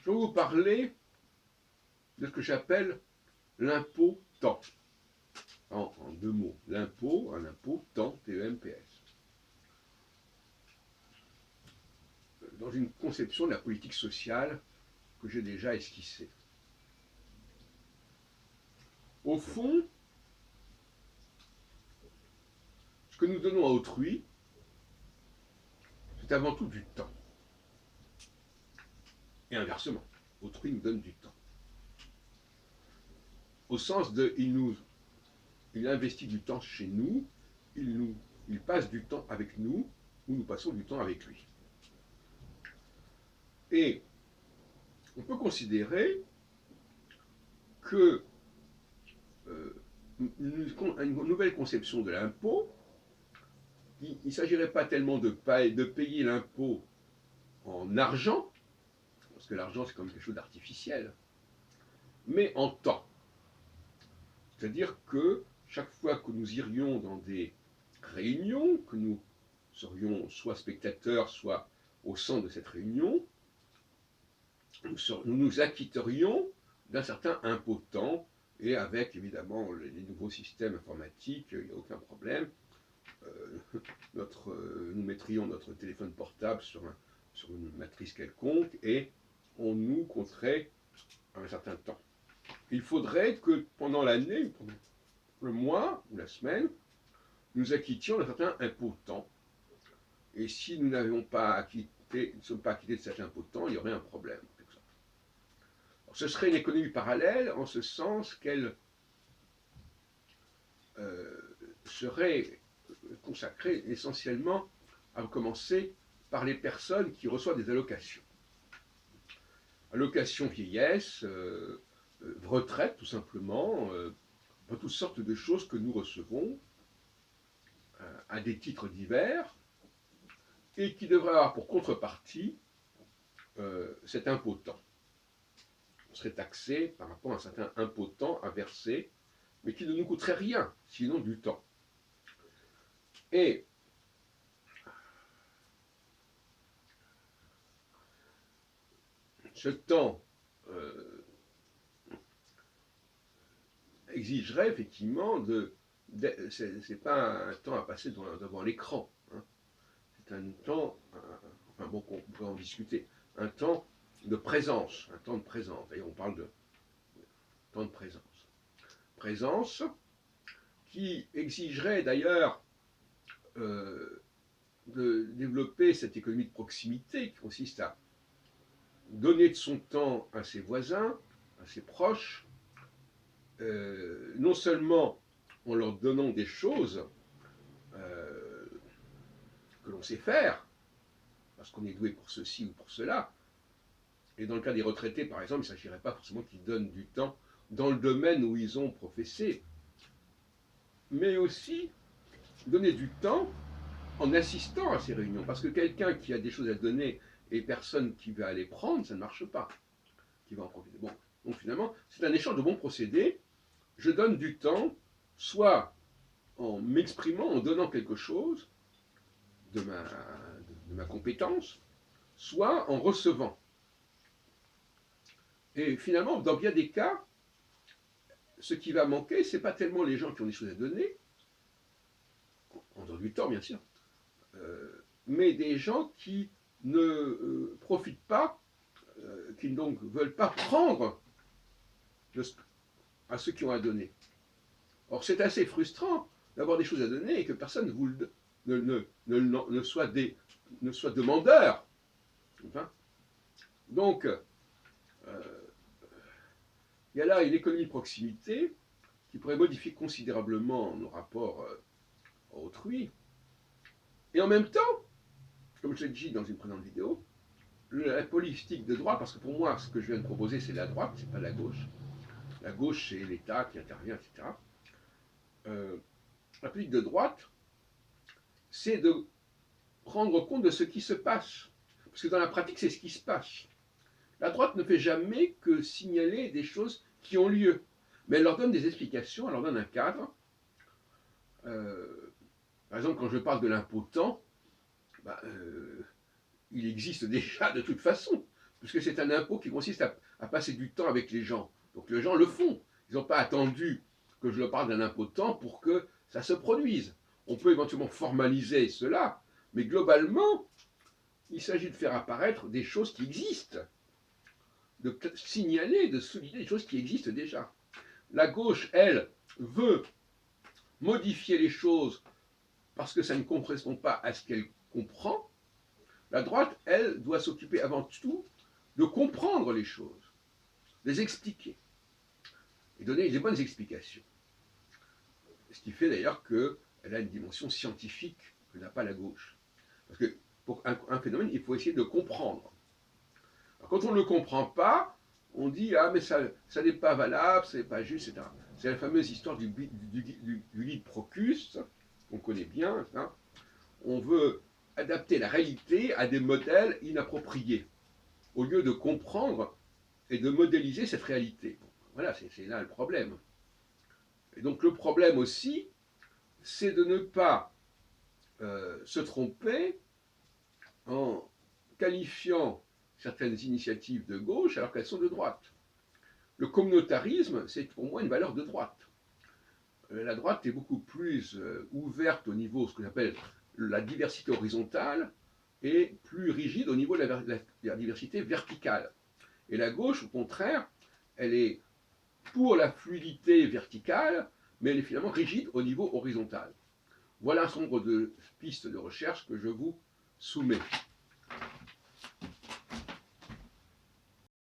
je vais vous parler de ce que j'appelle l'impôt temps. En deux mots, l'impôt, un impôt temps, T-E-M-P-S. Dans une conception de la politique sociale que j'ai déjà esquissée. Au fond, ce que nous donnons à autrui, c'est avant tout du temps. Et inversement, autrui nous donne du temps. Au sens de, il investit du temps chez nous, il passe du temps avec nous, ou nous passons du temps avec lui. Et on peut considérer que une nouvelle conception de l'impôt, il ne s'agirait pas tellement de payer l'impôt en argent, parce que l'argent c'est quand même quelque chose d'artificiel, mais en temps. C'est-à-dire que chaque fois que nous irions dans des réunions, que nous serions soit spectateurs, soit au centre de cette réunion, nous nous acquitterions d'un certain impôt temps, et avec évidemment les nouveaux systèmes informatiques, il n'y a aucun problème. Nous mettrions notre téléphone portable sur une matrice quelconque et on nous compterait un certain temps. Il faudrait que pendant l'année, le mois ou la semaine, nous acquittions d'un certain impôt temps. Et si nous n'avions pas acquitté, ne sommes pas acquittés de cet impôt temps, il y aurait un problème. Alors, ce serait une économie parallèle en ce sens qu'elle serait consacrée essentiellement à commencer par les personnes qui reçoivent des allocations. Allocations vieillesse, retraite tout simplement, toutes sortes de choses que nous recevons à des titres divers et qui devraient avoir pour contrepartie cet impôt temps. On serait taxé par rapport à un certain impôt temps à verser, mais qui ne nous coûterait rien, sinon du temps. Et ce temps exigerait effectivement c'est pas un temps à passer devant l'écran, hein. C'est un temps, enfin bon, on pourrait en discuter, un temps de présence, un temps de présence. D'ailleurs, on parle de temps de présence. Présence qui exigerait d'ailleurs de développer cette économie de proximité qui consiste à donner de son temps à ses voisins, à ses proches, non seulement en leur donnant des choses que l'on sait faire, parce qu'on est doué pour ceci ou pour cela, et dans le cas des retraités, par exemple, il ne s'agirait pas forcément qu'ils donnent du temps dans le domaine où ils ont professé, mais aussi donner du temps en assistant à ces réunions, parce que quelqu'un qui a des choses à donner et personne qui va les prendre, ça ne marche pas, qui va en profiter. Bon, donc finalement, c'est un échange de bons procédés. Je donne du temps, soit en m'exprimant, en donnant quelque chose de ma compétence, soit en recevant. Et finalement, dans bien des cas, ce qui va manquer, ce n'est pas tellement les gens qui ont des choses à donner, en dehors du temps bien sûr, mais des gens qui ne profitent pas, qui donc ne veulent pas prendre à ceux qui ont à donner. Or, c'est assez frustrant d'avoir des choses à donner et que personne ne soit demandeur. Enfin, donc, il y a là une économie de proximité qui pourrait modifier considérablement nos rapports à autrui. Et en même temps, comme je l'ai dit dans une précédente vidéo, la politique de droite, parce que pour moi, ce que je viens de proposer, c'est la droite, c'est pas la gauche. La gauche, c'est l'État qui intervient, etc. La politique de droite, c'est de prendre compte de ce qui se passe. Parce que dans la pratique, c'est ce qui se passe. La droite ne fait jamais que signaler des choses qui ont lieu. Mais elle leur donne des explications, elle leur donne un cadre. Par exemple, quand je parle de l'impôt temps, il existe déjà de toute façon. puisque c'est un impôt qui consiste à passer du temps avec les gens. Donc les gens le font. Ils n'ont pas attendu que je leur parle d'un impôt de temps pour que ça se produise. On peut éventuellement formaliser cela, mais globalement, il s'agit de faire apparaître des choses qui existent, de signaler, de souligner des choses qui existent déjà. La gauche, elle, veut modifier les choses parce que ça ne correspond pas à ce qu'elle comprend. La droite, elle, doit s'occuper avant tout de comprendre les choses, les expliquer, et donner les bonnes explications. Ce qui fait d'ailleurs qu'elle a une dimension scientifique que n'a pas la gauche. Parce que pour un phénomène, il faut essayer de comprendre. Alors, quand on ne le comprend pas, on dit ah mais ça n'est pas valable, c'est pas juste, etc. C'est la fameuse histoire du lit de Procus, qu'on connaît bien. Hein. On veut adapter la réalité à des modèles inappropriés, au lieu de comprendre et de modéliser cette réalité. Voilà, c'est là le problème. Et donc le problème aussi, c'est de ne pas se tromper en qualifiant certaines initiatives de gauche alors qu'elles sont de droite. Le communautarisme, c'est pour moi une valeur de droite. La droite est beaucoup plus ouverte au niveau de ce que j'appelle la diversité horizontale et plus rigide au niveau de la diversité verticale. Et la gauche, au contraire, elle est pour la fluidité verticale, mais elle est finalement rigide au niveau horizontal. Voilà un certain nombre de pistes de recherche que je vous soumets.